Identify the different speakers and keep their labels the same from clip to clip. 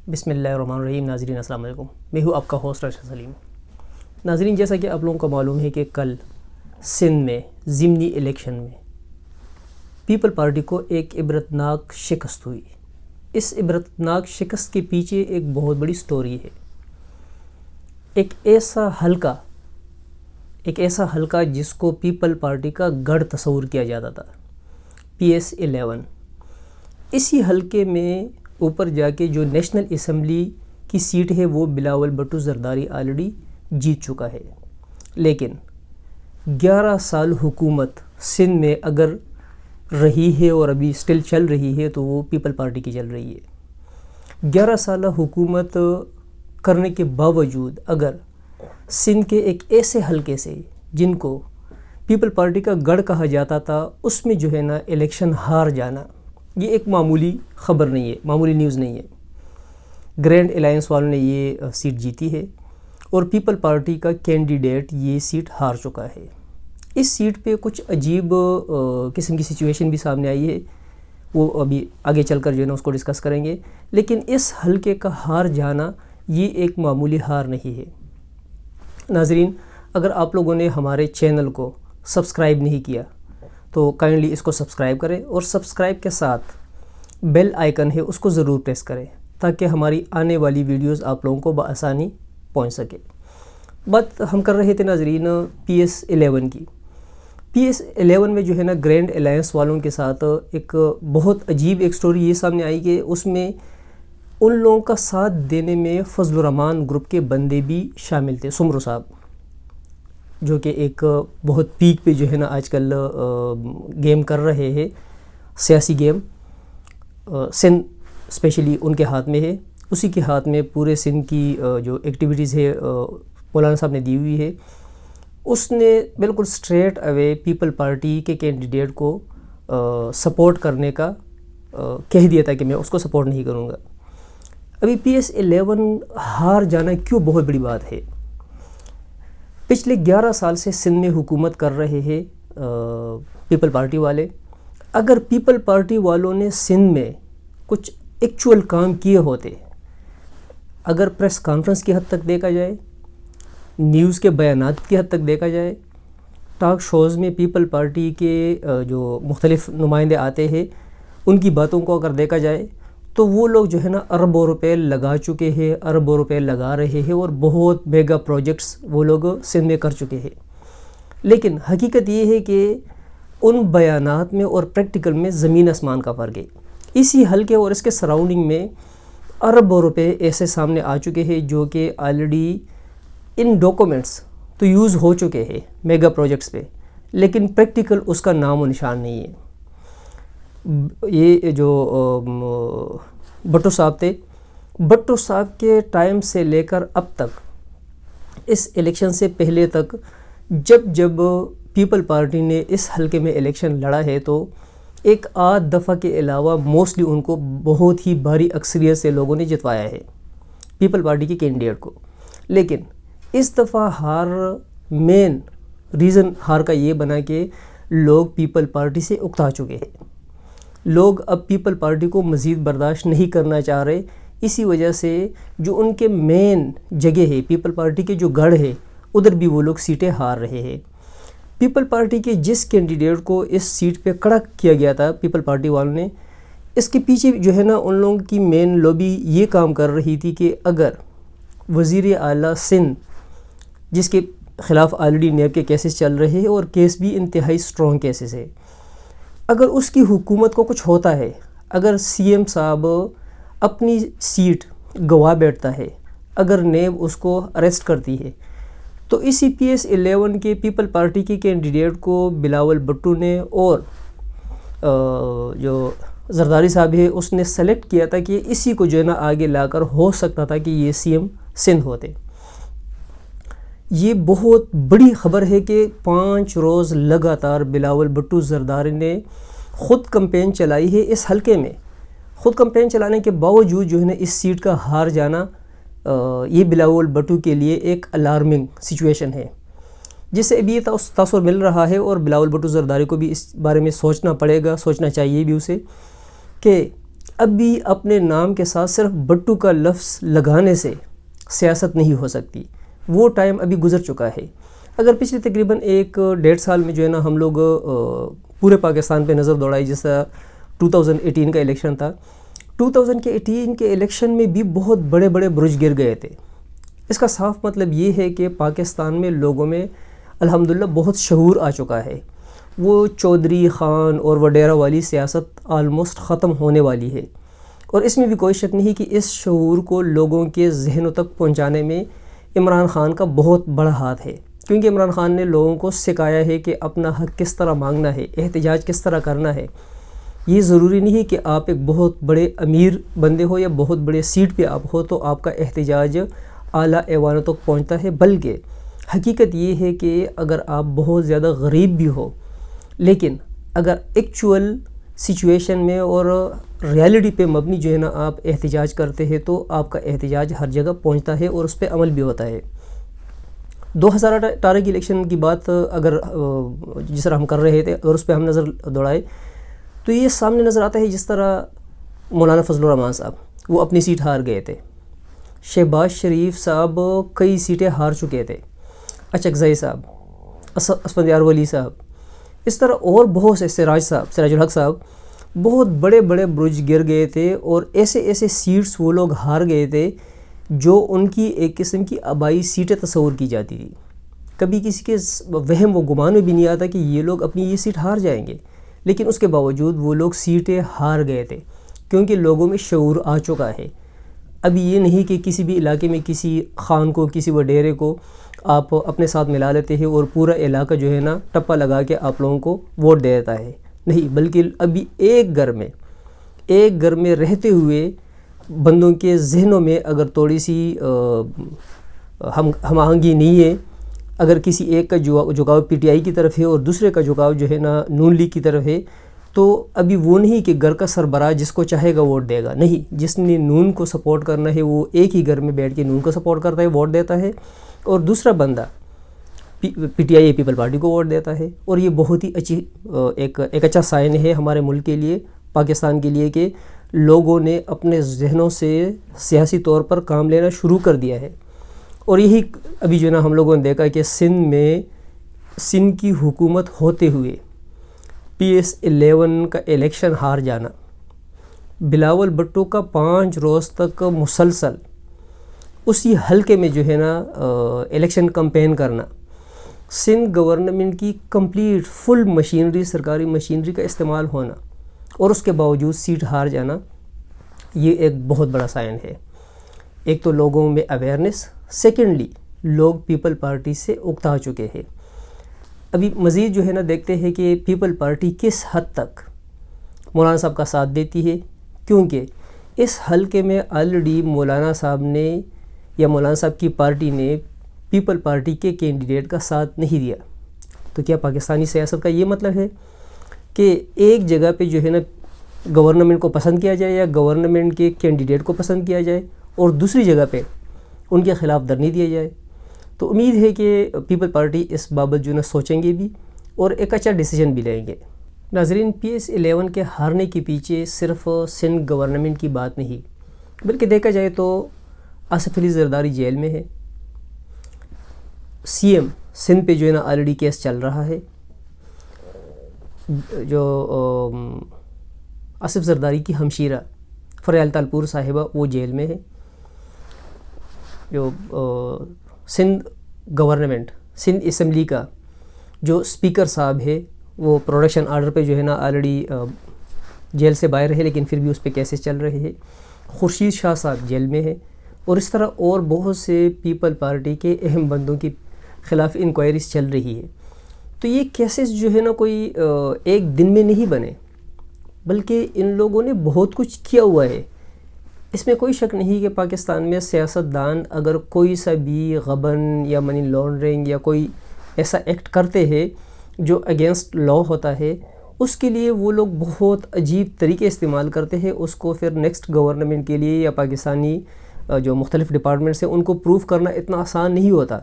Speaker 1: بسم اللہ الرحمن الرحیم۔ ناظرین السلام علیکم، میں ہوں آپ کا ہوسٹ ارشد سلیم۔ ناظرین، جیسا کہ آپ لوگوں کو معلوم ہے کہ کل سندھ میں ضمنی الیکشن میں پیپل پارٹی کو ایک عبرتناک شکست ہوئی۔ اس عبرتناک شکست کے پیچھے ایک بہت بڑی سٹوری ہے۔ ایک ایسا حلقہ جس کو پیپل پارٹی کا گڑھ تصور کیا جاتا تھا، PS11، اسی حلقے میں اوپر جا کے جو نیشنل اسمبلی کی سیٹ ہے وہ بلاول بھٹو زرداری آلریڈی جیت چکا ہے۔ لیکن 11 سال حکومت سندھ میں اگر رہی ہے اور ابھی سٹل چل رہی ہے تو وہ پیپل پارٹی کی چل رہی ہے۔ 11 سالہ حکومت کرنے کے باوجود اگر سندھ کے ایک ایسے حلقے سے جن کو پیپل پارٹی کا گڑھ کہا جاتا تھا، اس میں جو ہے نا الیکشن ہار جانا، یہ ایک معمولی خبر نہیں ہے، معمولی نیوز نہیں ہے۔ گرینڈ الائنس والوں نے یہ سیٹ جیتی ہے اور پیپل پارٹی کا کینڈیڈیٹ یہ سیٹ ہار چکا ہے۔ اس سیٹ پہ کچھ عجیب قسم کی سچویشن بھی سامنے آئی ہے، وہ ابھی آگے چل کر جو ہے نا اس کو ڈسکس کریں گے۔ لیکن اس حلقے کا ہار جانا یہ ایک معمولی ہار نہیں ہے۔ ناظرین، اگر آپ لوگوں نے ہمارے چینل کو سبسکرائب نہیں کیا تو کائنڈلی اس کو سبسکرائب کریں، اور سبسکرائب کے ساتھ بیل آئیکن ہے اس کو ضرور پریس کریں تاکہ ہماری آنے والی ویڈیوز آپ لوگوں کو بآسانی پہنچ سکے۔ بات ہم کر رہے تھے ناظرین PS11 کی۔ PS11 میں جو ہے نا گرینڈ الائنس والوں کے ساتھ ایک بہت عجیب ایک سٹوری یہ سامنے آئی کہ اس میں ان لوگوں کا ساتھ دینے میں فضل الرحمان گروپ کے بندے بھی شامل تھے، سمرو صاحب، جو کہ ایک بہت پیک پہ جو ہے نا آج کل گیم کر رہے ہیں، سیاسی گیم۔ سندھ اسپیشلی ان کے ہاتھ میں ہے، اسی کے ہاتھ میں پورے سندھ کی جو ایکٹیویٹیز ہے مولانا صاحب نے دی ہوئی ہے۔ اس نے بالکل سٹریٹ اوے پیپل پارٹی کے کینڈیڈیٹ کو سپورٹ کرنے کا کہہ دیا تھا کہ میں اس کو سپورٹ نہیں کروں گا۔ ابھی PS11 ہار جانا کیوں بہت بڑی بات ہے؟ پچھلے 11 سال سے سندھ میں حکومت کر رہے ہیں پیپل پارٹی والے۔ اگر پیپل پارٹی والوں نے سندھ میں کچھ ایکچول کام کیے ہوتے، اگر پریس کانفرنس کی حد تک دیکھا جائے، نیوز کے بیانات کی حد تک دیکھا جائے، ٹاک شوز میں پیپل پارٹی کے جو مختلف نمائندے آتے ہیں ان کی باتوں کو اگر دیکھا جائے تو وہ لوگ جو ہے نا اربوں روپے لگا چکے ہیں، اربوں روپے لگا رہے ہیں، اور بہت میگا پروجیکٹس وہ لوگ سندھ میں کر چکے ہیں۔ لیکن حقیقت یہ ہے کہ ان بیانات میں اور پریکٹیکل میں زمین آسمان کا فرق ہے۔ اسی حلقے اور اس کے سراؤنڈنگ میں اربوں روپے ایسے سامنے آ چکے ہیں جو کہ آلریڈی ان ڈاکومنٹس تو یوز ہو چکے ہیں میگا پروجیکٹس پہ، لیکن پریکٹیکل اس کا نام و نشان نہیں ہے۔ یہ جو بھٹو صاحب تھے، بھٹو صاحب کے ٹائم سے لے کر اب تک، اس الیکشن سے پہلے تک، جب پیپل پارٹی نے اس حلقے میں الیکشن لڑا ہے تو ایک آدھ دفعہ کے علاوہ موسٹلی ان کو بہت ہی بھاری اکثریت سے لوگوں نے جتوایا ہے پیپل پارٹی کے کینڈیڈیٹ کو۔ لیکن اس دفعہ مین ریزن ہار کا یہ بنا کہ لوگ پیپل پارٹی سے اکتا چکے ہیں۔ لوگ اب پیپل پارٹی کو مزید برداشت نہیں کرنا چاہ رہے، اسی وجہ سے جو ان کے مین جگہ ہے، پیپل پارٹی کے جو گڑھ ہے، ادھر بھی وہ لوگ سیٹیں ہار رہے ہیں۔ پیپل پارٹی کے جس کینڈیڈیٹ کو اس سیٹ پہ کھڑا کیا گیا تھا پیپل پارٹی والوں نے، اس کے پیچھے جو ہے نا ان لوگوں کی مین لوبی یہ کام کر رہی تھی کہ اگر وزیر اعلیٰ سندھ، جس کے خلاف آلریڈی نیب کے کیسز چل رہے ہیں اور کیس بھی انتہائی سٹرونگ کیسز ہے، اگر اس کی حکومت کو کچھ ہوتا ہے، اگر CM صاحب اپنی سیٹ گوا بیٹھتا ہے، اگر نیب اس کو اریسٹ کرتی ہے، تو اسی PS11 کے پیپل پارٹی کے کینڈیڈیٹ کو بلاول بھٹو نے اور جو زرداری صاحب ہے اس نے سلیکٹ کیا تھا کہ اسی کو جو ہے نا آگے لا کر ہو سکتا تھا کہ یہ CM سندھ ہوتے۔ یہ بہت بڑی خبر ہے کہ 5 روز لگاتار بلاول بھٹو زرداری نے خود کمپین چلائی ہے اس حلقے میں۔ خود کمپین چلانے کے باوجود جو ہے نا اس سیٹ کا ہار جانا یہ بلاول بھٹو کے لیے ایک الارمنگ سچویشن ہے، جس سے ابھی تاثر مل رہا ہے، اور بلاول بھٹو زرداری کو بھی اس بارے میں سوچنا پڑے گا، سوچنا چاہیے بھی اسے، کہ اب بھی اپنے نام کے ساتھ صرف بٹو کا لفظ لگانے سے سیاست نہیں ہو سکتی، وہ ٹائم ابھی گزر چکا ہے۔ اگر پچھلے تقریباً 1-1.5 سال میں جو ہے نا ہم لوگ پورے پاکستان پہ نظر دوڑائی، جیسا 2018 کا الیکشن تھا، 2018 کے الیکشن میں بھی بہت بڑے بڑے برج گر گئے تھے۔ اس کا صاف مطلب یہ ہے کہ پاکستان میں لوگوں میں الحمدللہ بہت شعور آ چکا ہے۔ وہ چودھری خان اور وڈیرہ والی سیاست آلموسٹ ختم ہونے والی ہے، اور اس میں بھی کوئی شک نہیں کہ اس شعور کو لوگوں کے ذہنوں تک پہنچانے میں عمران خان کا بہت بڑا ہاتھ ہے، کیونکہ عمران خان نے لوگوں کو سکھایا ہے کہ اپنا حق کس طرح مانگنا ہے، احتجاج کس طرح کرنا ہے۔ یہ ضروری نہیں کہ آپ ایک بہت بڑے امیر بندے ہو یا بہت بڑے سیٹ پہ آپ ہو تو آپ کا احتجاج اعلیٰ ایوانوں تک پہنچتا ہے، بلکہ حقیقت یہ ہے کہ اگر آپ بہت زیادہ غریب بھی ہو، لیکن اگر ایکچول سچویشن میں اور ریالٹی پہ مبنی جو ہے نا آپ احتجاج کرتے ہیں تو آپ کا احتجاج ہر جگہ پہنچتا ہے اور اس پہ عمل بھی ہوتا ہے۔ 2018 کی الیکشن کی بات اگر جس طرح ہم کر رہے تھے اور اس پہ ہم نظر دوڑائے تو یہ سامنے نظر آتا ہے، جس طرح مولانا فضل الرحمان صاحب وہ اپنی سیٹ ہار گئے تھے، شہباز شریف صاحب کئی سیٹیں ہار چکے تھے، اچکزئی صاحب، اسفندیار ولی صاحب، اس طرح اور بہت سے، سراج الحق صاحب، بہت بڑے بڑے برج گر گئے تھے، اور ایسے ایسے سیٹس وہ لوگ ہار گئے تھے جو ان کی ایک قسم کی آبائی سیٹیں تصور کی جاتی تھی۔ کبھی کسی کے وہم و گمان میں بھی نہیں آتا کہ یہ لوگ اپنی یہ سیٹ ہار جائیں گے، لیکن اس کے باوجود وہ لوگ سیٹیں ہار گئے تھے، کیونکہ لوگوں میں شعور آ چکا ہے۔ ابھی یہ نہیں کہ کسی بھی علاقے میں کسی خان کو، کسی وڈیرے کو آپ اپنے ساتھ ملا لیتے ہیں اور پورا علاقہ جو ہے نا ٹپا لگا کے آپ لوگوں کو ووٹ دے دیتا ہے، نہیں، بلکہ ابھی ایک گھر میں رہتے ہوئے بندوں کے ذہنوں میں اگر تھوڑی سی ہم آہنگی نہیں ہے، اگر کسی ایک کا جھکاؤ پی ٹی آئی کی طرف ہے اور دوسرے کا جھکاؤ جو ہے نا نون لیگ کی طرف ہے، تو ابھی وہ نہیں کہ گھر کا سربراہ جس کو چاہے گا ووٹ دے گا، نہیں، جس نے نون کو سپورٹ کرنا ہے وہ ایک ہی گھر میں بیٹھ کے نون کو سپورٹ کرتا ہے، ووٹ دیتا ہے، اور دوسرا بندہ P T I people party کو ووٹ دیتا ہے۔ اور یہ بہت ہی اچھی ایک اچھا سائن ہے ہمارے ملک کے لیے، پاکستان کے لیے، کہ لوگوں نے اپنے ذہنوں سے سیاسی طور پر کام لینا شروع کر دیا ہے۔ اور یہی ابھی جو نا ہم لوگوں نے دیکھا کہ سندھ کی حکومت ہوتے ہوئے PS11 کا الیکشن ہار جانا، بلاول بھٹو کا 5 روز تک مسلسل اسی حلقے میں جو ہے نا الیکشن کمپین کرنا، سندھ گورنمنٹ کی کمپلیٹ فل مشینری، سرکاری مشینری کا استعمال ہونا، اور اس کے باوجود سیٹ ہار جانا، یہ ایک بہت بڑا سائن ہے۔ ایک تو لوگوں میں اویئرنیس، سیکنڈلی لوگ پیپل پارٹی سے اکتا چکے ہیں۔ ابھی مزید جو ہے نا دیکھتے ہیں کہ پیپل پارٹی کس حد تک مولانا صاحب کا ساتھ دیتی ہے، کیونکہ اس حلقے میں آلریڈی مولانا صاحب نے یا مولانا صاحب کی پارٹی نے پیپل پارٹی کے کینڈیڈیٹ کا ساتھ نہیں دیا۔ تو کیا پاکستانی سیاست کا یہ مطلب ہے کہ ایک جگہ پہ جو ہے نا گورنمنٹ کو پسند کیا جائے یا گورنمنٹ کے کینڈیڈیٹ کو پسند کیا جائے اور دوسری جگہ پہ ان کے خلاف دھرنے دیا جائے؟ تو امید ہے کہ پیپل پارٹی اس بابت جو ہے نا سوچیں گے بھی اور ایک اچھا ڈیسیجن بھی لیں گے۔ ناظرین، PS11 کے ہارنے کے پیچھے صرف سندھ گورنمنٹ کی بات نہیں، بلکہ دیکھا جائے تو آصف علی زرداری جیل میں ہے، CM سندھ پہ جو ہے نا آلریڈی کیس چل رہا ہے، جو آصف زرداری کی ہمشیرہ فریال تالپور صاحبہ وہ جیل میں ہے، جو سندھ گورنمنٹ، سندھ اسمبلی کا جو اسپیکر صاحب ہے وہ پروڈکشن آرڈر پہ جو ہے نا آلریڈی جیل سے باہر ہے، لیکن پھر بھی اس پہ کیسز چل رہے ہیں، خورشید شاہ صاحب جیل میں ہے، اور اس طرح اور بہت سے پیپل پارٹی کے اہم بندوں کے خلاف انکوائریز چل رہی ہے۔ تو یہ کیسز جو ہے نا کوئی ایک دن میں نہیں بنے، بلکہ ان لوگوں نے بہت کچھ کیا ہوا ہے۔ اس میں کوئی شک نہیں کہ پاکستان میں سیاستدان اگر کوئی سا بھی غبن یا منی لانڈرنگ یا کوئی ایسا ایکٹ کرتے ہیں جو اگینسٹ لا ہوتا ہے، اس کے لیے وہ لوگ بہت عجیب طریقے استعمال کرتے ہیں، اس کو پھر نیکسٹ گورنمنٹ کے لیے یا پاکستانی جو مختلف ڈپارٹمنٹس ہیں ان کو پروف کرنا اتنا آسان نہیں ہوتا۔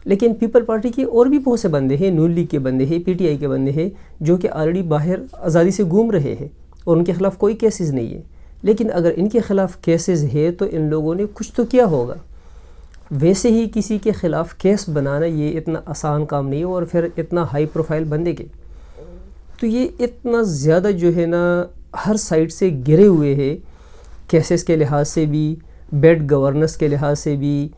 Speaker 1: لیکن پیپل پارٹی کے اور بھی بہت سے بندے ہیں، نون لیگ کے بندے ہیں، PTI کے بندے ہیں، جو کہ آلریڈی باہر آزادی سے گھوم رہے ہیں اور ان کے خلاف کوئی کیسز نہیں ہے، لیکن اگر ان کے خلاف کیسز ہے تو ان لوگوں نے کچھ تو کیا ہوگا. ویسے ہی کسی کے خلاف کیس بنانا یہ اتنا آسان کام نہیں ہے، اور پھر اتنا ہائی پروفائل بندے کے. تو یہ اتنا زیادہ جو ہے نا ہر سائڈ سے گرے ہوئے ہیں، کیسز کے لحاظ سے بھی، بیڈ گورننس کے لحاظ سے بھی،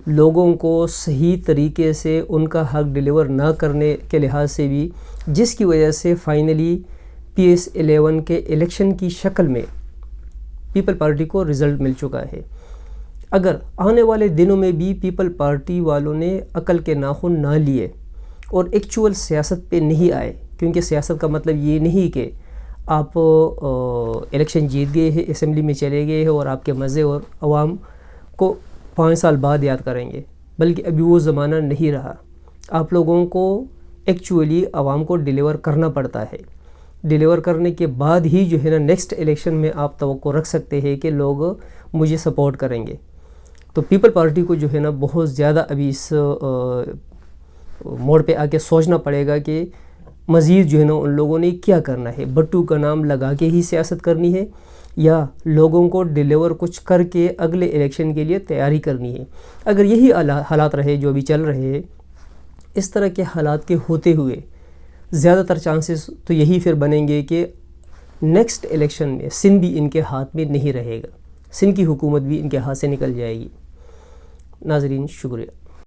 Speaker 1: لوگوں کو صحیح طریقے سے ان کا حق ڈیلیور نہ کرنے کے لحاظ سے بھی، جس کی وجہ سے فائنلی PS11 کے الیکشن کی شکل میں پیپل پارٹی کو رزلٹ مل چکا ہے. اگر آنے والے دنوں میں بھی پیپل پارٹی والوں نے عقل کے ناخن نہ لیے اور ایکچول سیاست پہ نہیں آئے، کیونکہ سیاست کا مطلب یہ نہیں کہ آپ الیکشن جیت گئے ہیں، اسمبلی میں چلے گئے ہیں اور آپ کے مزے اور عوام کو 5 سال بعد یاد کریں گے، بلکہ ابھی وہ زمانہ نہیں رہا. آپ لوگوں کو ایکچولی عوام کو ڈیلیور کرنا پڑتا ہے. ڈیلیور کرنے کے بعد ہی جو ہے نا نیکسٹ الیکشن میں آپ توقع رکھ سکتے ہیں کہ لوگ مجھے سپورٹ کریں گے. تو پیپل پارٹی کو جو ہے نا بہت زیادہ ابھی اس موڑ پہ آ کے سوچنا پڑے گا کہ مزید جو ہے نا ان لوگوں نے کیا کرنا ہے. بٹو کا نام لگا کے ہی سیاست کرنی ہے یا لوگوں کو ڈیلیور کچھ کر کے اگلے الیکشن کے لیے تیاری کرنی ہے. اگر یہی حالات رہے جو ابھی چل رہے ہیں، اس طرح کے حالات کے ہوتے ہوئے زیادہ تر چانسز تو یہی پھر بنیں گے کہ نیکسٹ الیکشن میں سندھ بھی ان کے ہاتھ میں نہیں رہے گا، سندھ کی حکومت بھی ان کے ہاتھ سے نکل جائے گی. ناظرین شکریہ.